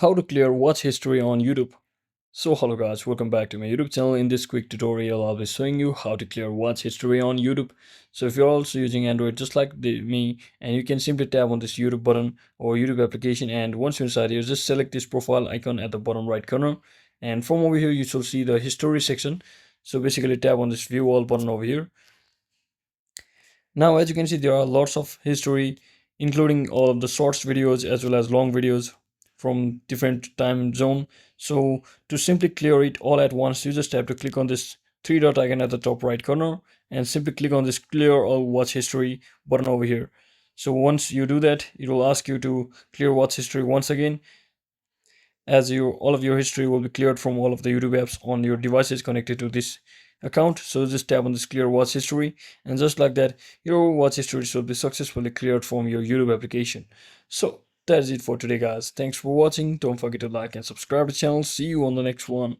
How to clear watch history on YouTube. So hello guys, welcome back to my YouTube channel. In this quick tutorial I'll be showing you how to clear watch history on YouTube. So if you're also using Android just like me, and you can simply tap on this YouTube button or YouTube application, and once you're inside here just select this profile icon at the bottom right corner, and from over here you shall see the history section. So basically tap on this view all button over here. Now as you can see there are lots of history, including all of the shorts videos as well as long videos from different time zone. So to simply clear it all at once, you just have to click on this three dot icon at the top right corner and simply click on this clear all watch history button over here. So once you do that, it will ask you to clear watch history once again, as your all of your history will be cleared from all of the YouTube apps on your devices connected to this account. So just tap on this clear watch history, and just like that your watch history should be successfully cleared from your YouTube application. So that's it for today guys. Thanks for watching. Don't forget to like and subscribe to the channel. See you on the next one.